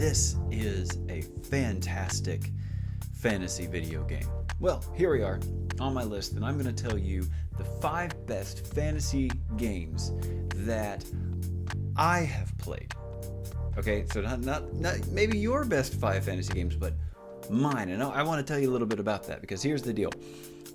this is a fantastic fantasy video game. Well, here we are on my list, and I'm going to tell you the 5 best fantasy games that I have played. Okay, so not maybe your best 5 fantasy games, but mine. And I want to tell you a little bit about that, because here's the deal.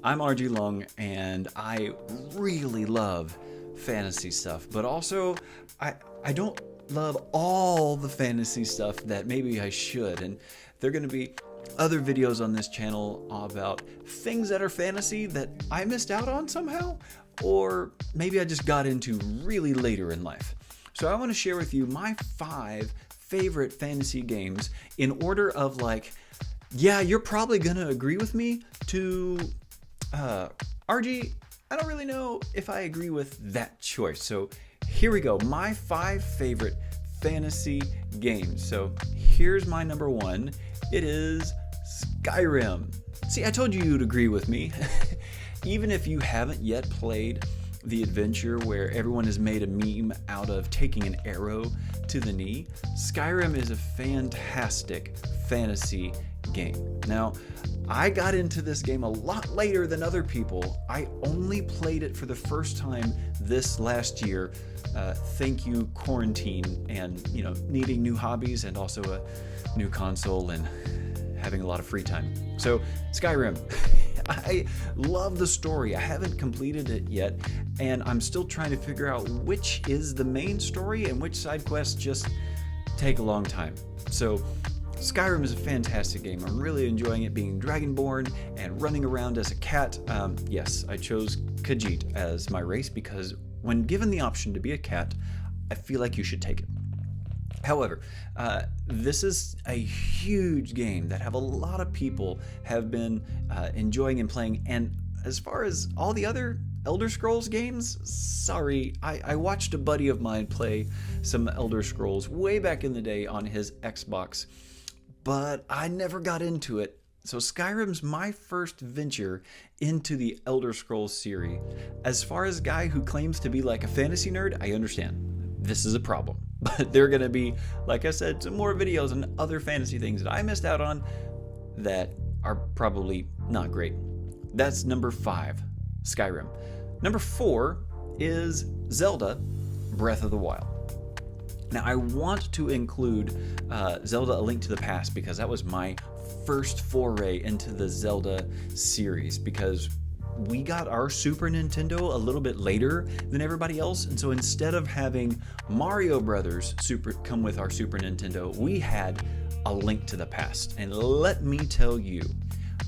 I'm RG Long, and I really love fantasy stuff, but also I don't love all the fantasy stuff that maybe I should. And there are going to be other videos on this channel about things that are fantasy that I missed out on somehow, or maybe I just got into really later in life. So I want to share with you my 5 favorite fantasy games in order of yeah, you're probably going to agree with me, to RG, I don't really know if I agree with that choice. So here we go, my 5 favorite fantasy games. So here's my number 1. It is Skyrim. See, I told you you'd agree with me. Even if you haven't yet played the adventure where everyone has made a meme out of taking an arrow to the knee, Skyrim is a fantastic fantasy game. Now, I got into this game a lot later than other people. I only played it for the first time this last year. Thank you, quarantine, and needing new hobbies and also a new console and having a lot of free time. So Skyrim, I love the story. I haven't completed it yet, and I'm still trying to figure out which is the main story and which side quests just take a long time. So Skyrim is a fantastic game. I'm really enjoying it, being Dragonborn and running around as a cat. Yes, I chose Khajiit as my race because when given the option to be a cat, I feel like you should take it. However, this is a huge game that a lot of people have been enjoying and playing. And as far as all the other Elder Scrolls games, sorry, I watched a buddy of mine play some Elder Scrolls way back in the day on his Xbox, but I never got into it. So Skyrim's my first venture into the Elder Scrolls series. As far as a guy who claims to be like a fantasy nerd, I understand. This is a problem. But there are going to be, like I said, some more videos on other fantasy things that I missed out on that are probably not great. That's number 5, Skyrim. Number 4 is Zelda Breath of the Wild. Now, I want to include Zelda A Link to the Past because that was my first foray into the Zelda series, because we got our Super Nintendo a little bit later than everybody else, and so instead of having Mario Brothers come with our Super Nintendo, we had A Link to the Past. And let me tell you,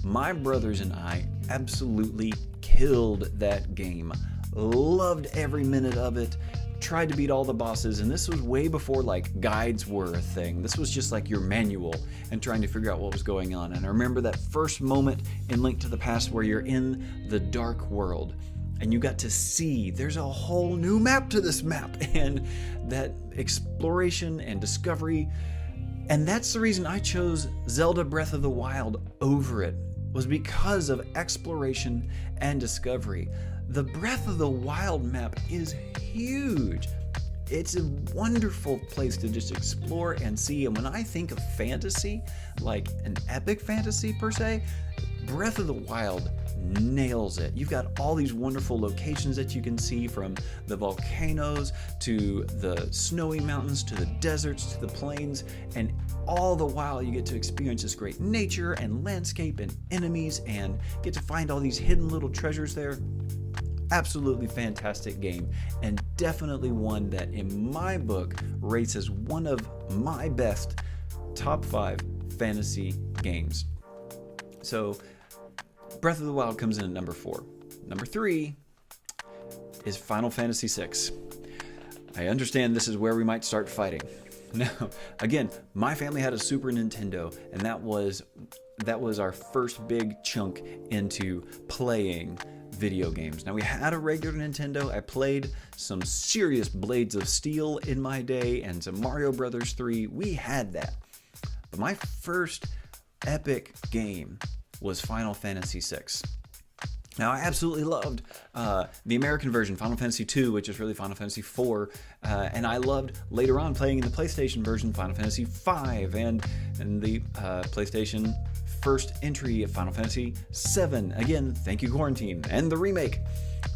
my brothers and I absolutely killed that game. Loved every minute of it. Tried to beat all the bosses, and this was way before guides were a thing. This was just your manual and trying to figure out what was going on. And I remember that first moment in Link to the Past where you're in the dark world and you got to see there's a whole new map to this map, and that exploration and discovery. And that's the reason I chose Zelda Breath of the Wild over it, was because of exploration and discovery. The Breath of the Wild map is huge. It's a wonderful place to just explore and see. And when I think of fantasy, like an epic fantasy per se, Breath of the Wild nails it. You've got all these wonderful locations that you can see, from the volcanoes to the snowy mountains to the deserts to the plains, and all the while you get to experience this great nature and landscape and enemies and get to find all these hidden little treasures there. Absolutely fantastic game, and definitely one that in my book rates as one of my best top 5 fantasy games. So Breath of the Wild comes in at number 4. Number 3 is Final Fantasy VI. I understand this is where we might start fighting. Now, again, my family had a Super Nintendo, and that was our first big chunk into playing video games. Now, we had a regular Nintendo. I played some serious Blades of Steel in my day and some Mario Brothers 3. We had that. But my first epic game was Final Fantasy VI. Now, I absolutely loved the American version, Final Fantasy II, which is really Final Fantasy IV, and I loved later on playing in the PlayStation version, Final Fantasy V, and the PlayStation first entry of Final Fantasy VII. Again, thank you, Quarantine, and the remake.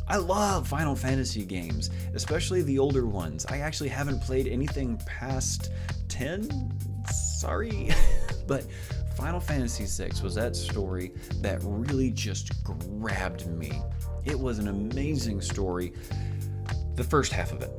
I love Final Fantasy games, especially the older ones. I actually haven't played anything past 10, sorry, but Final Fantasy VI was that story that really just grabbed me. It was an amazing story, the first half of it.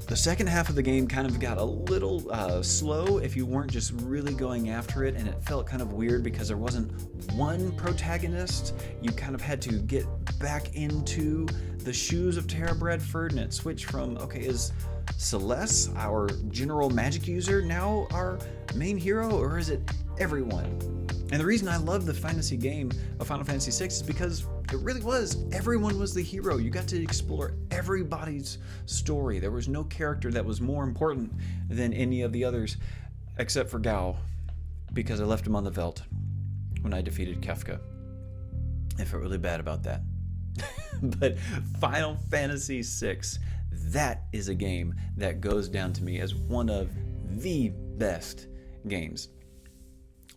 The second half of the game kind of got a little slow if you weren't just really going after it, and it felt kind of weird because there wasn't one protagonist. You kind of had to get back into the shoes of Tara Bradford, and it switched from, okay, is Celeste, our general magic user, now our main hero, or is it everyone? And the reason I love the fantasy game of Final Fantasy VI is because it really was. Everyone was the hero. You got to explore everybody's story. There was no character that was more important than any of the others, except for Gao, because I left him on the veldt when I defeated Kefka. I felt really bad about that. But Final Fantasy VI, that is a game that goes down to me as one of the best games.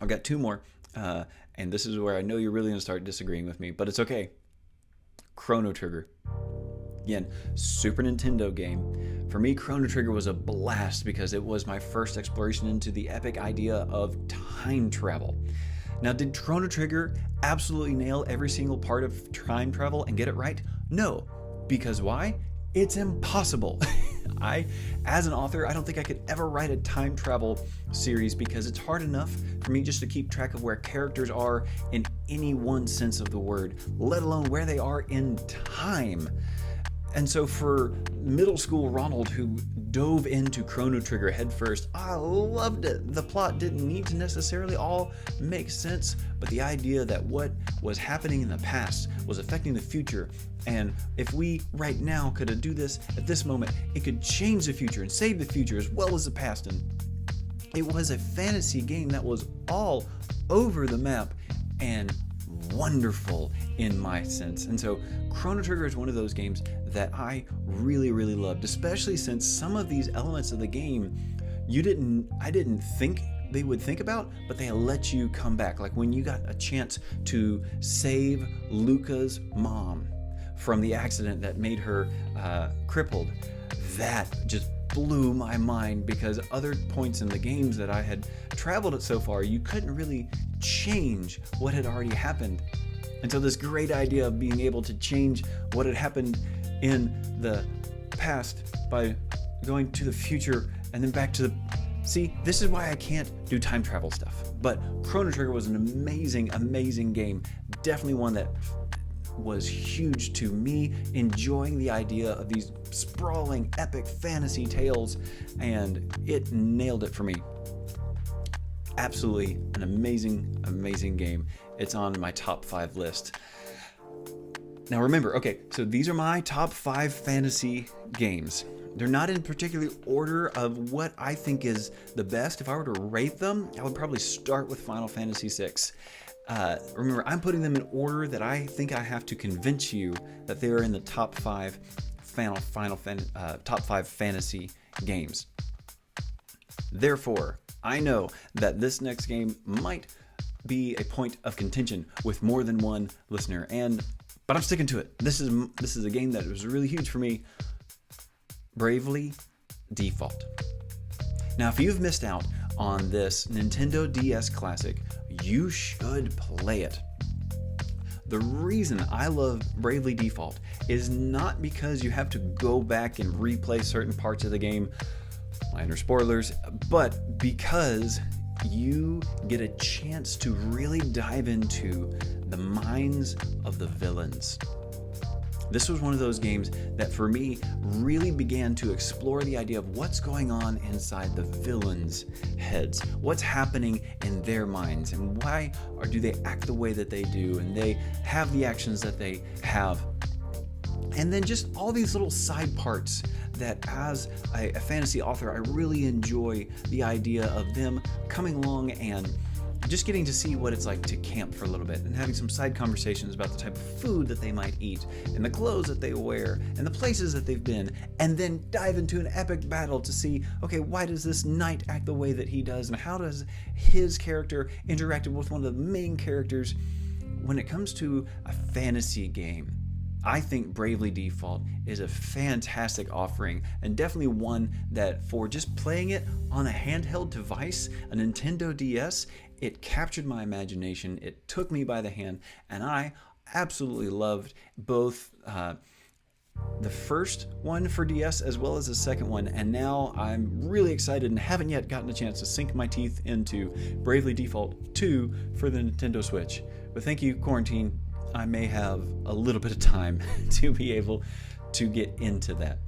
I've got two more, and this is where I know you're really going to start disagreeing with me, but it's okay. Chrono Trigger. Again, Super Nintendo game. For me, Chrono Trigger was a blast because it was my first exploration into the epic idea of time travel. Now, did Chrono Trigger absolutely nail every single part of time travel and get it right? No. Because why? It's impossible. As an author, I don't think I could ever write a time travel series because it's hard enough for me just to keep track of where characters are in any one sense of the word, let alone where they are in time. And so for middle school Ronald, who dove into Chrono Trigger headfirst, I loved it. The plot didn't need to necessarily all make sense, but the idea that what was happening in the past was affecting the future, and if we right now could do this at this moment, it could change the future and save the future as well as the past. And it was a fantasy game that was all over the map and wonderful in my sense. And so Chrono Trigger is one of those games that I really, really loved, especially since some of these elements of the game I didn't think they would think about, but they let you come back. Like when you got a chance to save Luca's mom from the accident that made her crippled, that just blew my mind, because other points in the games that I had traveled at so far, you couldn't really change what had already happened. And so this great idea of being able to change what had happened in the past by going to the future and then back to the... See, this is why I can't do time travel stuff. But Chrono Trigger was an amazing, amazing game. Definitely one that was huge to me, enjoying the idea of these sprawling, epic fantasy tales, and it nailed it for me. Absolutely an amazing, amazing game. It's on my top 5 list. Now remember, okay, so these are my top 5 fantasy games. They're not in particular order of what I think is the best. If I were to rate them, I would probably start with Final Fantasy VI. Remember, I'm putting them in order that I think I have to convince you that they are in the top 5 top 5 fantasy games. Therefore, I know that this next game might be a point of contention with more than one listener, but I'm sticking to it. This is a game that was really huge for me. Bravely Default. Now, if you've missed out on this Nintendo DS classic, you should play it. The reason I love Bravely Default is not because you have to go back and replay certain parts of the game, minor spoilers, but because you get a chance to really dive into the minds of the villains. This was one of those games that for me really began to explore the idea of what's going on inside the villains' heads, what's happening in their minds, and why or do they act the way that they do, and they have the actions that they have. And then just all these little side parts that as a fantasy author, I really enjoy the idea of them coming along and just getting to see what it's like to camp for a little bit and having some side conversations about the type of food that they might eat and the clothes that they wear and the places that they've been, and then dive into an epic battle to see, okay, why does this knight act the way that he does, and how does his character interact with one of the main characters. When it comes to a fantasy game, I think Bravely Default is a fantastic offering, and definitely one that for just playing it on a handheld device, a Nintendo DS, it captured my imagination, it took me by the hand, and I absolutely loved both the first one for DS as well as the second one, and now I'm really excited and haven't yet gotten a chance to sink my teeth into Bravely Default 2 for the Nintendo Switch. But thank you, quarantine. I may have a little bit of time to be able to get into that.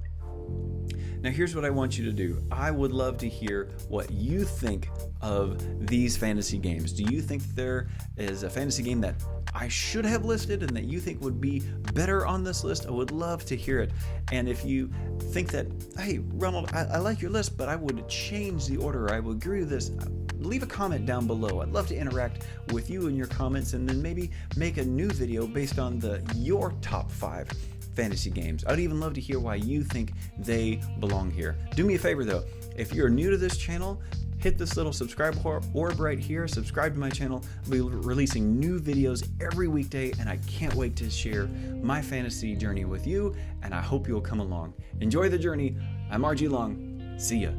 Now here's what I want you to do. I would love to hear what you think of these fantasy games. Do you think there is a fantasy game that I should have listed and that you think would be better on this list? I would love to hear it. And if you think that, hey, Ronald, I like your list, but I would change the order, or I would agree with this, leave a comment down below. I'd love to interact with you in your comments, and then maybe make a new video based on your top 5 fantasy games. I'd even love to hear why you think they belong here. Do me a favor though, if you're new to this channel, hit this little subscribe orb right here, subscribe to my channel. I'll be releasing new videos every weekday, and I can't wait to share my fantasy journey with you, and I hope you'll come along. Enjoy the journey. I'm RG Long. See ya.